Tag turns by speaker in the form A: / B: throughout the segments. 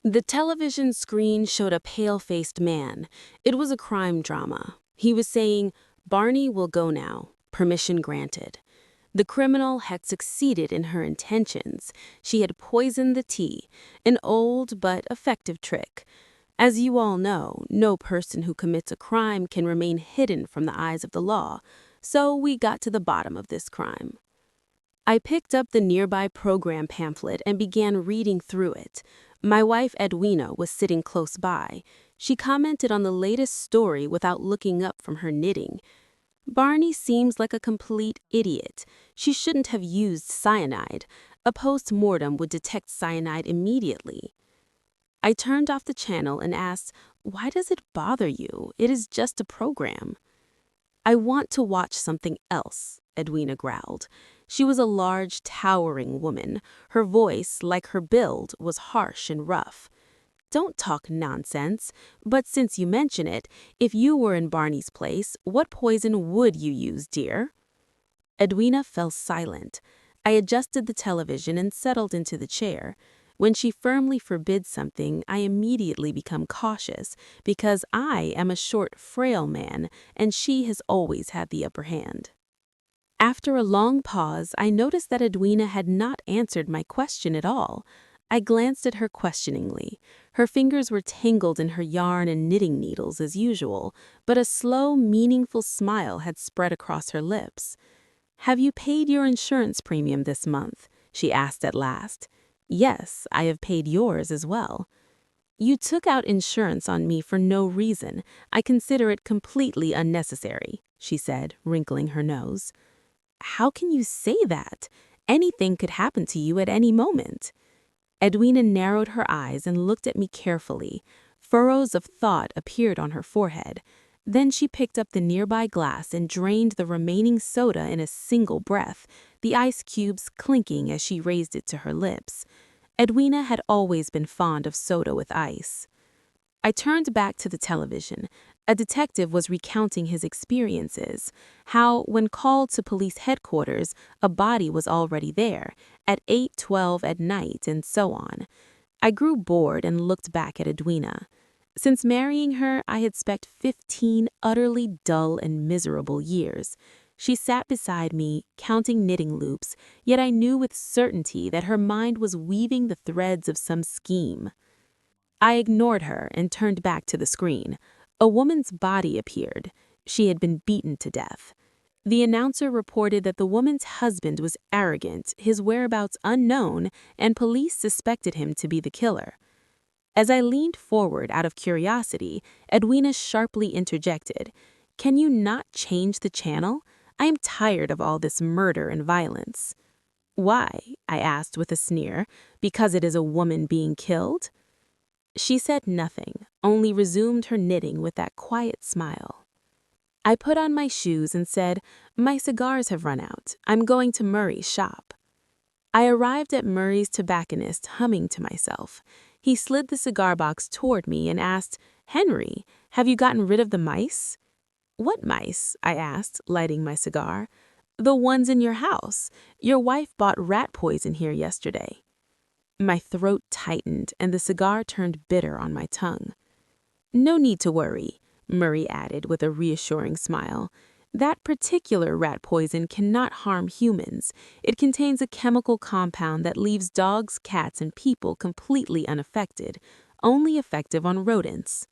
A: The television screen showed a pale-faced man. It was a crime drama. He was saying, "Barney will go now. Permission granted." The criminal had succeeded in her intentions. She had poisoned the tea, an old but effective trick. As you all know, no person who commits a crime can remain hidden from the eyes of the law, so we got to the bottom of this crime. I picked up the nearby program pamphlet and began reading through it. My wife Edwina was sitting close by. She commented on the latest story without looking up from her knitting. "Barney seems like a complete idiot. She shouldn't have used cyanide. A post-mortem would detect cyanide immediately." I turned off the channel and asked, "Why does it bother you? It is just a program." "I want to watch something else," Edwina growled. She was a large, towering woman. Her voice, like her build, was harsh and rough. "Don't talk nonsense. But since you mention it, if you were in Barney's place, what poison would you use, dear?" Edwina fell silent. I adjusted the television and settled into the chair. When she firmly forbids something, I immediately become cautious, because I am a short, frail man, and she has always had the upper hand. After a long pause, I noticed that Edwina had not answered my question at all. I glanced at her questioningly. Her fingers were tangled in her yarn and knitting needles as usual, but a slow, meaningful smile had spread across her lips. "Have you paid your insurance premium this month?" she asked at last. "Yes, I have paid yours as well." "You took out insurance on me for no reason. I consider it completely unnecessary," she said, wrinkling her nose. "How can you say that? Anything could happen to you at any moment." Edwina narrowed her eyes and looked at me carefully. Furrows of thought appeared on her forehead. Then she picked up the nearby glass and drained the remaining soda in a single breath, the ice cubes clinking as she raised it to her lips. Edwina had always been fond of soda with ice. I turned back to the television. A detective was recounting his experiences, how, when called to police headquarters, a body was already there, at 8:12 at night, and so on. I grew bored and looked back at Edwina. Since marrying her, I had spent 15 utterly dull and miserable years. She sat beside me, counting knitting loops, yet I knew with certainty that her mind was weaving the threads of some scheme. I ignored her and turned back to the screen. A woman's body appeared. She had been beaten to death. The announcer reported that the woman's husband was arrogant, his whereabouts unknown, and police suspected him to be the killer. As I leaned forward out of curiosity, Edwina sharply interjected, "Can you not change the channel? I am tired of all this murder and violence." "Why?" I asked with a sneer. "Because it is a woman being killed?" She said nothing, only resumed her knitting with that quiet smile. I put on my shoes and said, "My cigars have run out. I'm going to Murray's shop." I arrived at Murray's tobacconist humming to myself. He slid the cigar box toward me and asked, "Henry, have you gotten rid of the mice?" "What mice?" I asked, lighting my cigar. "The ones in your house. Your wife bought rat poison here yesterday." My throat tightened and the cigar turned bitter on my tongue. "No need to worry," Murray added with a reassuring smile. "That particular rat poison cannot harm humans. It contains a chemical compound that leaves dogs, cats, and people completely unaffected, only effective on rodents."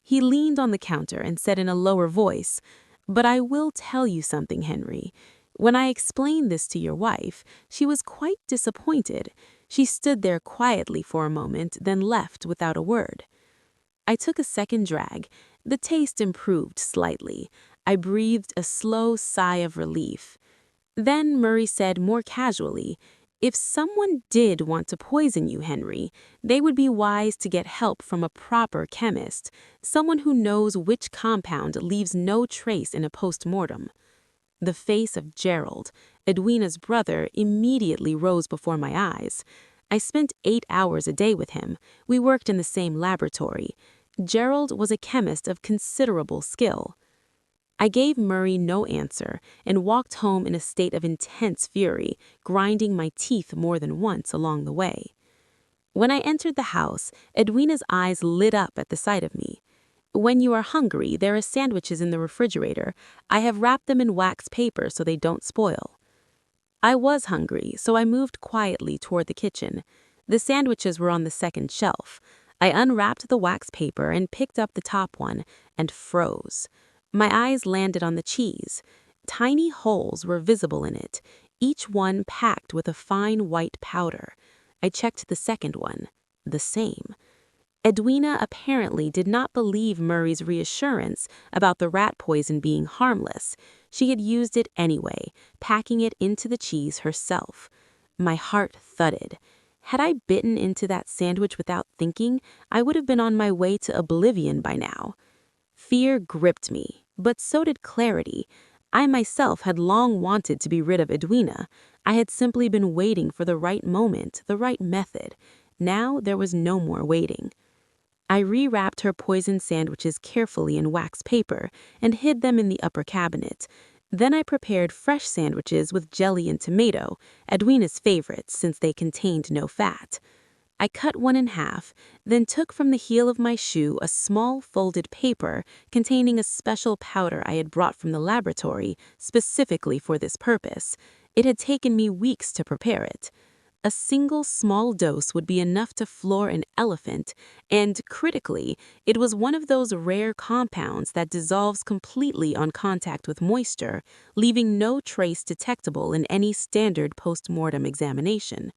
A: He leaned on the counter and said in a lower voice, "But I will tell you something, Henry. When I explained this to your wife, she was quite disappointed. She stood there quietly for a moment, then left without a word." I took a second drag. The taste improved slightly. I breathed a slow sigh of relief. Then Murray said more casually, "If someone did want to poison you, Henry, they would be wise to get help from a proper chemist, someone who knows which compound leaves no trace in a post-mortem." The face of Gerald, Edwina's brother, immediately rose before my eyes. I spent 8 hours a day with him. We worked in the same laboratory. Gerald was a chemist of considerable skill. I gave Murray no answer and walked home in a state of intense fury, grinding my teeth more than once along the way. When I entered the house, Edwina's eyes lit up at the sight of me. When you are hungry, there are sandwiches in the refrigerator. I have wrapped them in wax paper so they don't spoil. I was hungry, so I moved quietly toward the kitchen. The sandwiches were on the second shelf. I unwrapped the wax paper and picked up the top one and froze. My eyes landed on the cheese. Tiny holes were visible in it, each one packed with a fine white powder. I checked the second one. The same. Edwina apparently did not believe Murray's reassurance about the rat poison being harmless. She had used it anyway, packing it into the cheese herself. My heart thudded. Had I bitten into that sandwich without thinking, I would have been on my way to oblivion by now. Fear gripped me, but so did clarity. I myself had long wanted to be rid of Edwina. I had simply been waiting for the right moment, the right method. Now there was no more waiting. I rewrapped her poisoned sandwiches carefully in wax paper and hid them in the upper cabinet. Then I prepared fresh sandwiches with jelly and tomato, Edwina's favorites since they contained no fat. I cut one in half, then took from the heel of my shoe a small folded paper containing a special powder I had brought from the laboratory specifically for this purpose. It had taken me weeks to prepare it. A single small dose would be enough to floor an elephant, and critically, it was one of those rare compounds that dissolves completely on contact with moisture, leaving no trace detectable in any standard post-mortem examination.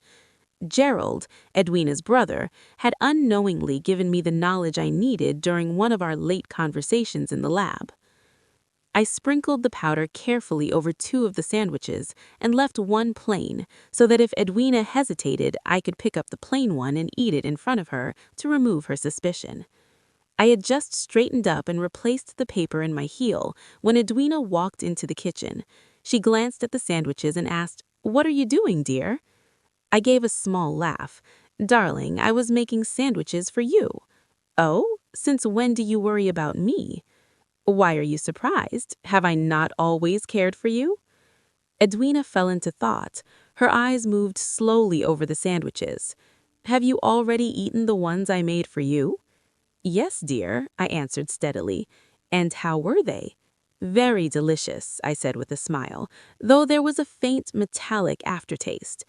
A: Gerald, Edwina's brother, had unknowingly given me the knowledge I needed during one of our late conversations in the lab. I sprinkled the powder carefully over 2 of the sandwiches and left one plain, so that if Edwina hesitated, I could pick up the plain one and eat it in front of her to remove her suspicion. I had just straightened up and replaced the paper in my heel when Edwina walked into the kitchen. She glanced at the sandwiches and asked, "What are you doing, dear?" I gave a small laugh. "Darling, I was making sandwiches for you." "Oh? Since when do you worry about me?" "Why are you surprised? Have I not always cared for you?" Edwina fell into thought. Her eyes moved slowly over the sandwiches. "Have you already eaten the ones I made for you?" "Yes, dear," I answered steadily. "And how were they?" "Very delicious," I said with a smile, though there was a faint metallic aftertaste.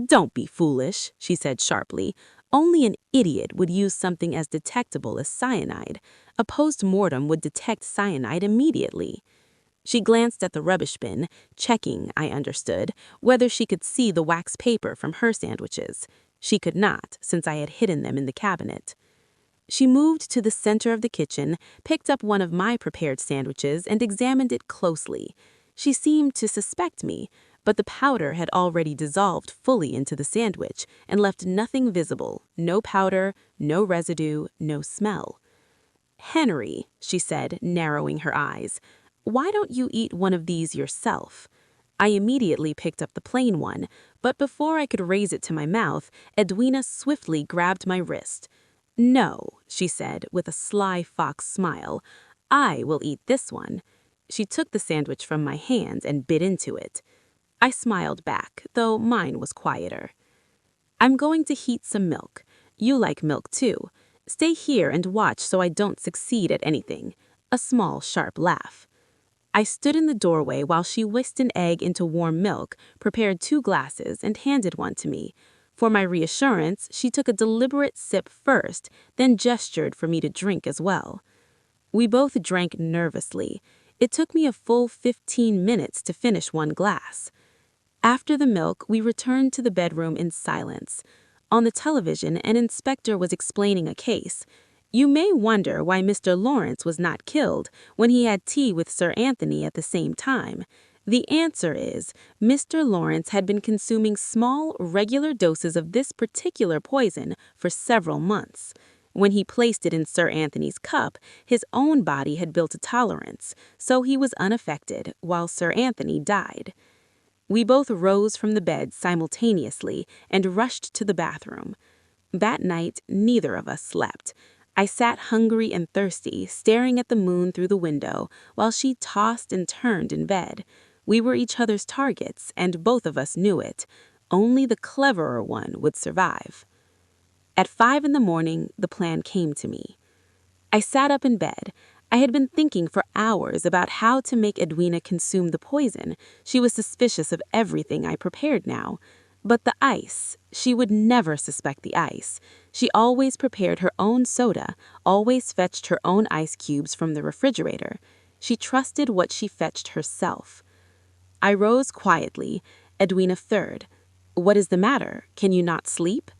A: "Don't be foolish," she said sharply. "Only an idiot would use something as detectable as cyanide. A post-mortem would detect cyanide immediately." She glanced at the rubbish bin, checking, I understood, whether she could see the wax paper from her sandwiches. She could not, since I had hidden them in the cabinet. She moved to the center of the kitchen, picked up one of my prepared sandwiches, and examined it closely. She seemed to suspect me, but the powder had already dissolved fully into the sandwich and left nothing visible, no powder, no residue, no smell. "Henry," she said, narrowing her eyes, "why don't you eat one of these yourself?" I immediately picked up the plain one, but before I could raise it to my mouth, Edwina swiftly grabbed my wrist. "No," she said with a sly fox smile, "I will eat this one." She took the sandwich from my hand and bit into it. I smiled back, though mine was quieter. "I'm going to heat some milk. You like milk too. Stay here and watch so I don't succeed at anything." A small, sharp laugh. I stood in the doorway while she whisked an egg into warm milk, prepared 2 glasses, and handed one to me. For my reassurance, she took a deliberate sip first, then gestured for me to drink as well. We both drank nervously. It took me a full 15 minutes to finish one glass. After the milk, we returned to the bedroom in silence. On the television, an inspector was explaining a case. You may wonder why Mr. Lawrence was not killed when he had tea with Sir Anthony at the same time. The answer is, Mr. Lawrence had been consuming small, regular doses of this particular poison for several months. When he placed it in Sir Anthony's cup, his own body had built a tolerance, so he was unaffected, while Sir Anthony died. We both rose from the bed simultaneously and rushed to the bathroom. That night, neither of us slept. I sat hungry and thirsty, staring at the moon through the window, while she tossed and turned in bed. We were each other's targets, and both of us knew it. Only the cleverer one would survive. At 5 in the morning, the plan came to me. I sat up in bed. I had been thinking for hours about how to make Edwina consume the poison. She was suspicious of everything I prepared now. But the ice, she would never suspect the ice. She always prepared her own soda, always fetched her own ice cubes from the refrigerator. She trusted what she fetched herself. I rose quietly. Edwina third. "What is the matter? Can you not sleep?"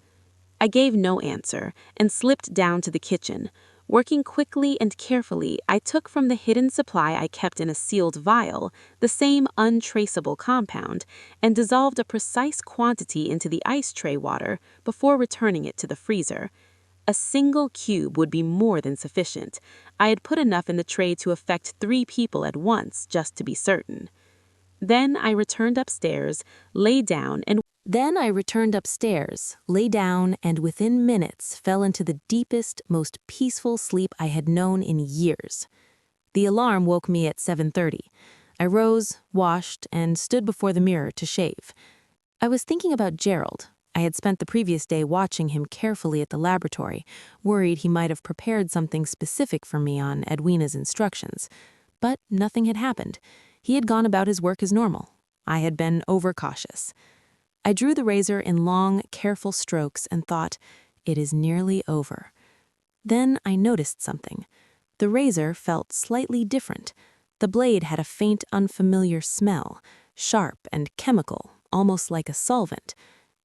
A: I gave no answer and slipped down to the kitchen. Working quickly and carefully, I took from the hidden supply I kept in a sealed vial the same untraceable compound and dissolved a precise quantity into the ice tray water before returning it to the freezer. A single cube would be more than sufficient. I had put enough in the tray to affect 3 people at once, just to be certain. Then I returned upstairs, lay down, and within minutes fell into the deepest, most peaceful sleep I had known in years. The alarm woke me at 7:30. I rose, washed, and stood before the mirror to shave. I was thinking about Gerald. I had spent the previous day watching him carefully at the laboratory, worried he might have prepared something specific for me on Edwina's instructions. But nothing had happened. He had gone about his work as normal. I had been overcautious. I drew the razor in long, careful strokes and thought, it is nearly over. Then I noticed something. The razor felt slightly different. The blade had a faint, unfamiliar smell, sharp and chemical, almost like a solvent.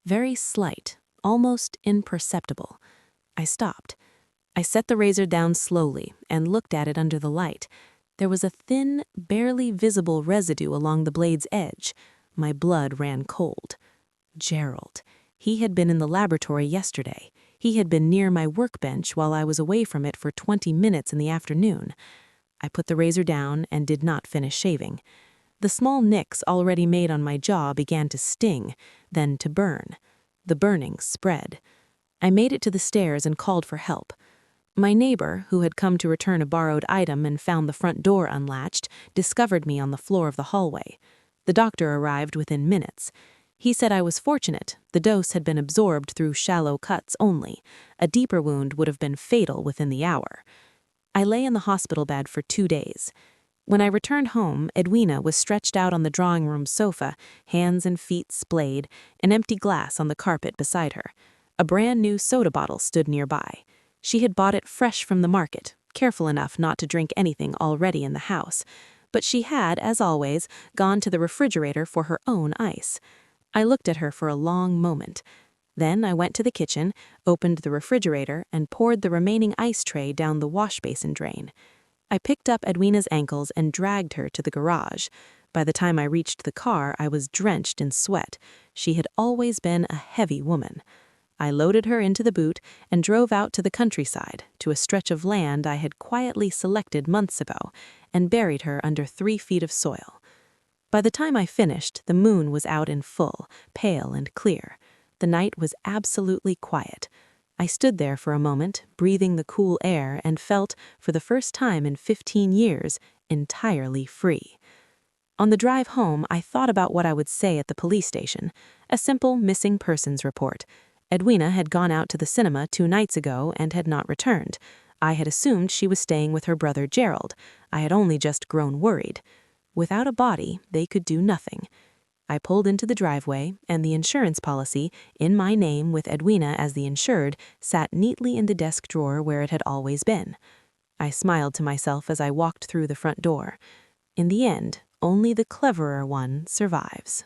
A: Very slight, almost imperceptible. I stopped. I set the razor down slowly and looked at it under the light. There was a thin, barely visible residue along the blade's edge. My blood ran cold. Gerald. He had been in the laboratory yesterday. He had been near my workbench while I was away from it for 20 minutes in the afternoon. I put the razor down and did not finish shaving. The small nicks already made on my jaw began to sting, then to burn. The burning spread. I made it to the stairs and called for help. My neighbor, who had come to return a borrowed item and found the front door unlatched, discovered me on the floor of the hallway. The doctor arrived within minutes. He said I was fortunate. The dose had been absorbed through shallow cuts only. A deeper wound would have been fatal within the hour. I lay in the hospital bed for 2 days. When I returned home, Edwina was stretched out on the drawing room sofa, hands and feet splayed, an empty glass on the carpet beside her. A brand new soda bottle stood nearby. She had bought it fresh from the market, careful enough not to drink anything already in the house. But she had, as always, gone to the refrigerator for her own ice. I looked at her for a long moment. Then I went to the kitchen, opened the refrigerator, and poured the remaining ice tray down the wash basin drain. I picked up Edwina's ankles and dragged her to the garage. By the time I reached the car, I was drenched in sweat. She had always been a heavy woman. I loaded her into the boot and drove out to the countryside, to a stretch of land I had quietly selected months ago, and buried her under 3 feet of soil. By the time I finished, the moon was out in full, pale and clear. The night was absolutely quiet. I stood there for a moment, breathing the cool air, and felt, for the first time in 15 years, entirely free. On the drive home, I thought about what I would say at the police station. A simple missing persons report. Edwina had gone out to the cinema 2 nights ago and had not returned. I had assumed she was staying with her brother Gerald. I had only just grown worried. Without a body, they could do nothing. I pulled into the driveway, and the insurance policy, in my name with Edwina as the insured, sat neatly in the desk drawer where it had always been. I smiled to myself as I walked through the front door. In the end, only the cleverer one survives.